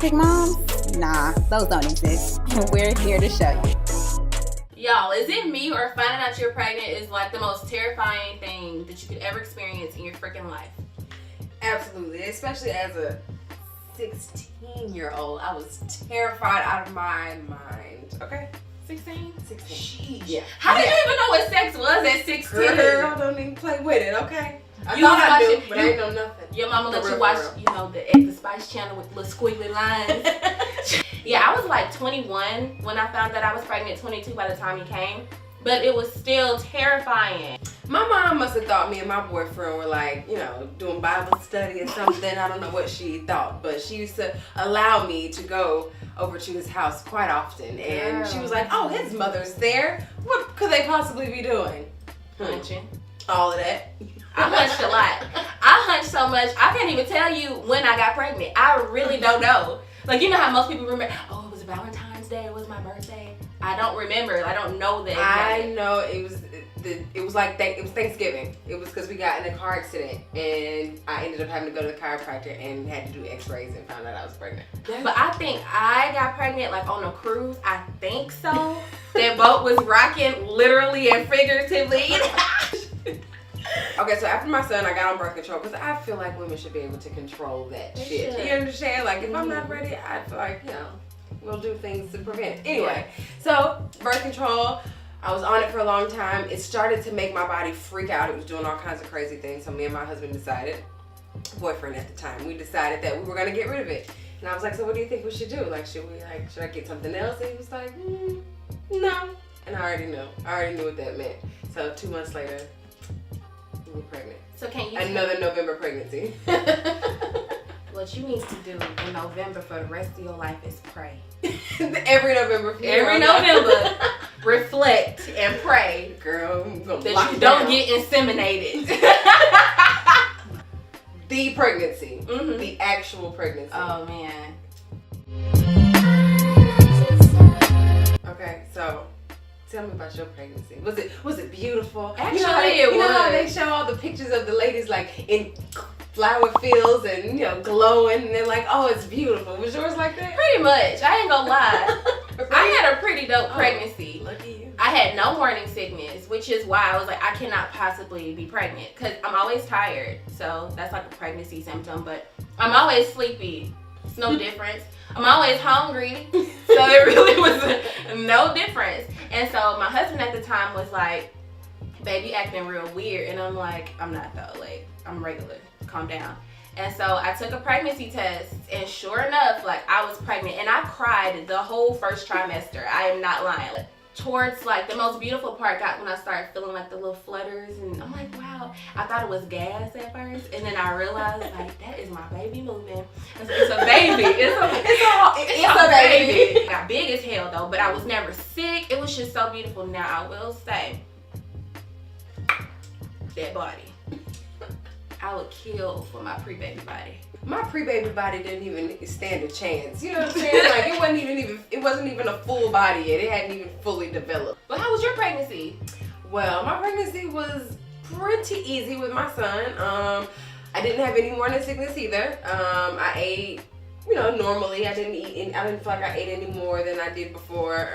perfect moms? Nah, those don't exist. And we're here to show you. Y'all, is it me or finding out you're pregnant is like the most terrifying thing that you could ever experience in your freaking life? Absolutely, especially as a 16-year-old, I was terrified out of my mind. Okay? 16? 16. Sheesh. Yeah. How did you even know what sex was at 16? Girl, don't even play with it, okay? I You thought I was knew, watching- but I ain't know nothing. Your mama let you real, watch, for real. you know, the Spice Channel with little squiggly lines. Yeah, I was like 21 when I found that I was pregnant, 22 by the time he came. But it was still terrifying. My mom must have thought me and my boyfriend were like, you know, doing Bible study or something. I don't know what she thought, but she used to allow me to go over to his house quite often. And she was like, oh, his mother's there. What could they possibly be doing? Hunching. All of that. I hunched a lot. I hunched so much, I can't even tell you when I got pregnant. I really don't know. Like, you know how most people remember, oh, it was Valentine's Day, it was my birthday. I don't remember. I don't know that. I know it was Thanksgiving. It was because we got in a car accident and I ended up having to go to the chiropractor and had to do x-rays and found out I was pregnant. But I think I got pregnant like on a cruise. I think so. That boat was rocking literally and figuratively. Okay, so after my son, I got on birth control because I feel like women should be able to control that They shit. should. You understand? Like, if I'm not ready, I feel like, you know, we'll do things to prevent it. Anyway, so birth control, I was on it for a long time. It started to make my body freak out. It was doing all kinds of crazy things. So me and my husband decided, boyfriend at the time, we decided that we were going to get rid of it. And I was like, so what do you think we should do? Like, should I get something else? And he was like, no. And I already knew. I already knew what that meant. So 2 months later, we were pregnant. So can you Another November pregnancy. what you need to do in November for the rest of your life is pray. Every November. Every November, reflect and pray, Girl, I'm gonna that lock you it don't down. get inseminated. The pregnancy. Mhm. The actual pregnancy. Oh man. Okay, so tell me about your pregnancy. Was it beautiful? Actually, you know how it you know how was. they show all the pictures of the ladies like in flower fields and, you know, glowing, and they're like, oh, it's beautiful. Was yours like that? Pretty much. I ain't gonna lie. I had a pretty dope Oh. pregnancy. Lucky you. I had no morning sickness, which is why I was like, I cannot possibly be pregnant because I'm always tired. So that's like a pregnancy symptom, but I'm always sleepy. It's no difference. I'm always hungry. So it really was no difference. And so my husband at the time was like, baby acting real weird. And I'm like, I'm not though. Like, I'm regular. Calm down. And so I took a pregnancy test, and sure enough, like, I was pregnant, and I cried the whole first trimester. I am not lying. Towards like the most beautiful part got when I started feeling like the little flutters, and I'm like, wow. I thought it was gas at first, and then I realized like that is my baby moving. It's a baby. It's a baby. I got big as hell though, but I was never sick. It was just so beautiful. Now I will say, that body. I would kill for my pre-baby body. My pre-baby body didn't even stand a chance. You know what I'm saying? Like, it wasn't even a full body yet. It hadn't even fully developed. But how was your pregnancy? Well, my pregnancy was pretty easy with my son. I didn't have any morning sickness either. I ate, you know, normally. I didn't feel like I ate any more than I did before.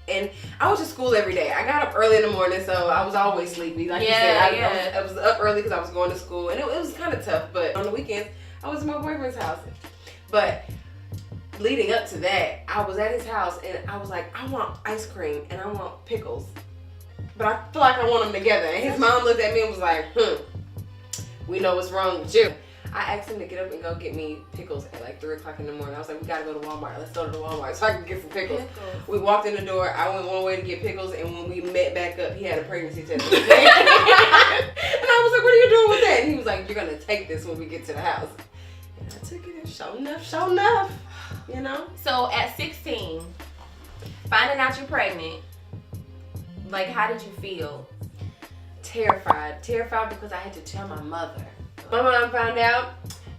And I went to school every day. I got up early in the morning, so I was always sleepy. Like you said, I was up early because I was going to school, and it was kind of tough. But on the weekends, I was at my boyfriend's house. But leading up to that, I was at his house, and I was like, I want ice cream and I want pickles, but I feel like I want them together. And his mom looked at me and was like, we know what's wrong with you. I asked him to get up and go get me pickles at like 3 o'clock in the morning. I was like, we gotta go to Walmart. Let's go to the Walmart so I can get some pickles. We walked in the door. I went one way to get pickles, and when we met back up, he had a pregnancy test. And I was like, what are you doing with that? And he was like, you're gonna take this when we get to the house. And I took it, and sure enough, you know? So at 16, finding out you're pregnant, like, how did you feel? Terrified because I had to tell my mother. My mom found out,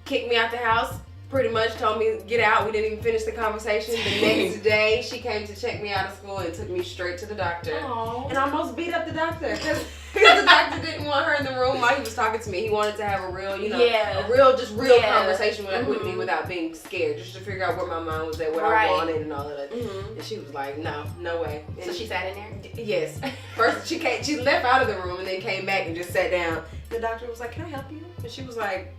kicked me out the house, pretty much told me, get out. We didn't even finish the conversation. The next day, she came to check me out of school and took me straight to the doctor. Aww. And I almost beat up the doctor because the doctor didn't want her in the room while he was talking to me. He wanted to have a real, real conversation with me without being scared, just to figure out where my mind was at, what I wanted and all of that. And she was like, no way. And so she sat in there? Yes. First, she left out of the room and then came back and just sat down. The doctor was like, can I help you? And she was like,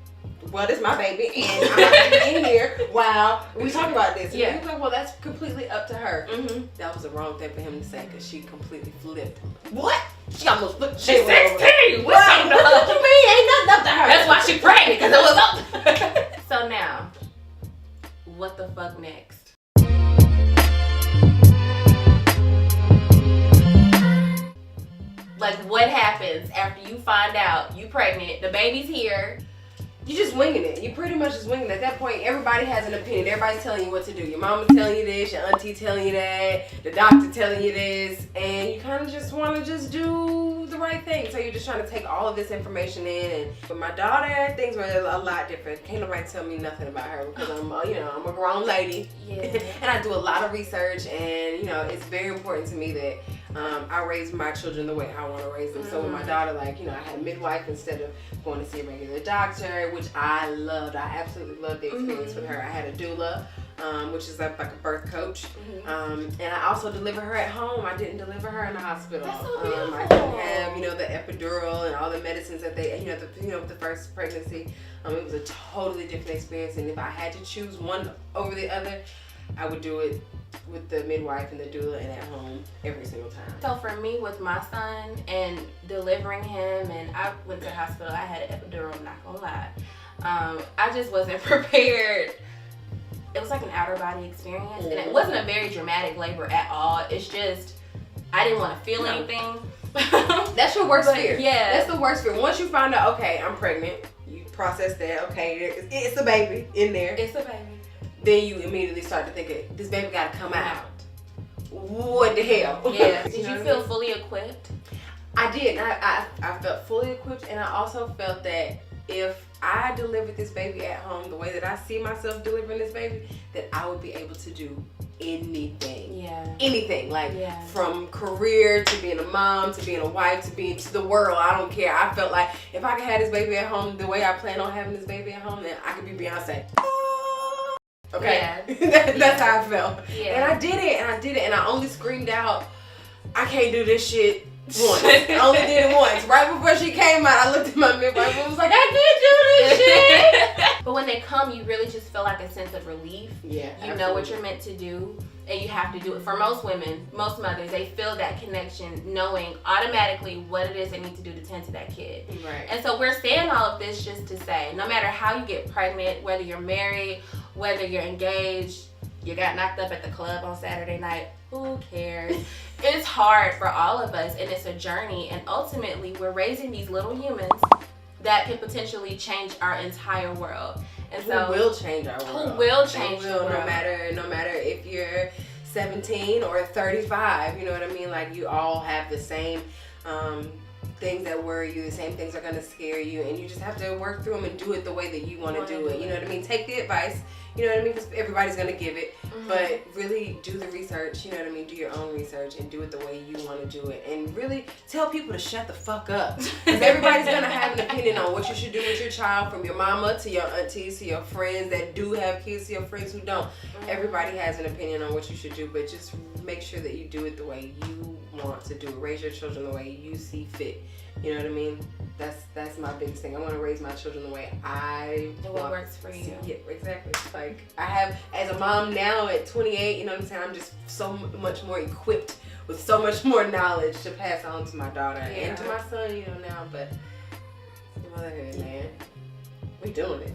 well, this is my baby, and I'm not in here while we talk about this. And he was like, well, that's completely up to her. That was the wrong thing for him to say, because she completely flipped. What? She almost flipped. She's 16. What you mean? Ain't nothing up to her. That's why she's pregnant, because it was up to her. So now, what the fuck next? Like, what happens after you find out you pregnant, the baby's here? You just winging it. You pretty much just winging it. At that point, everybody has an opinion. Everybody's telling you what to do. Your mama's telling you this, your auntie telling you that, the doctor telling you this, and you kind of just want to just do the right thing. So you're just trying to take all of this information in. And with my daughter, things were a lot different. Can't nobody tell me nothing about her because I'm a grown lady. Yeah. And I do a lot of research, and it's very important to me that I raise my children the way I want to raise them. So with my daughter, I had a midwife instead of going to see a regular doctor, which I loved. I absolutely loved the experience with her. I had a doula, which is like a birth coach, and I also delivered her at home. I didn't deliver her in the hospital. That's so beautiful. I didn't have the epidural and all the medicines that they with the first pregnancy. It was a totally different experience, and if I had to choose one over the other, I would do it with the midwife and the doula and at home every single time. So for me, with my son and delivering him, and I went to the hospital, I had an epidural, I'm not gonna lie. I just wasn't prepared. It was like an outer body experience, and it wasn't a very dramatic labor at all. It's just, I didn't want to feel anything. That's your worst fear. Yeah. That's the worst fear. Once you find out, okay, I'm pregnant, you process that, okay, it's a baby in there. It's a baby. Then you immediately start to think, this baby gotta come out. What the hell? Yeah. Did you feel fully equipped? I did. I felt fully equipped, and I also felt that if I delivered this baby at home the way that I see myself delivering this baby, that I would be able to do anything. Yeah. Anything. From career to being a mom to being a wife to being to the world. I don't care. I felt like if I could have this baby at home the way I plan on having this baby at home, then I could be Beyonce. Okay, yeah. That's how I felt. Yeah. And I did it, and I only screamed out, I can't do this shit once. I only did it once. Right before she came out, I looked at my midwife and was like, I can't do this shit. But when they come, you really just feel like a sense of relief. Yeah, You know what you're meant to do, and you have to do it. For most women, most mothers, they feel that connection, knowing automatically what it is they need to do to tend to that kid. Right. And so we're saying all of this just to say, no matter how you get pregnant, whether you're married, whether you're engaged, you got knocked up at the club on Saturday night, who cares? It's hard for all of us, and it's a journey, and ultimately we're raising these little humans that can potentially change our entire world. And so who will change our world? Who will change the world? No matter if you're 17 or 35, you know what I mean? Like, you all have the same things that worry you, the same things are going to scare you, and you just have to work through them and do it the way that you want to do it. You know what I mean? Take the advice, you know what I mean? Because everybody's going to give it, but really do the research, you know what I mean? Do your own research and do it the way you want to do it, and really tell people to shut the fuck up, because everybody's going to have an opinion on what you should do with your child, from your mama to your aunties to your friends that do have kids to your friends who don't. Everybody has an opinion on what you should do, but just make sure that you do it the way you want to do it. Raise your children the way you see fit. You know what I mean? That's my biggest thing. I want to raise my children the way I want. What works for you. Yeah, exactly. Like, I have, as a mom now at 28, you know what I'm saying? I'm just so much more equipped with so much more knowledge to pass on to my daughter and to my son, you know, now. But motherhood, man, we doing it.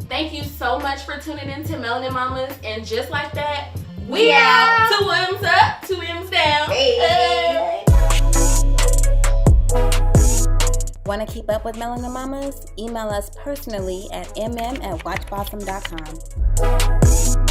Thank you so much for tuning in to Melanin Mommas, and just like that, we out. 2 M's up, 2 M's down. Hey. Want to keep up with Melanin Mommas? Email us personally at mm@watchblossom.com.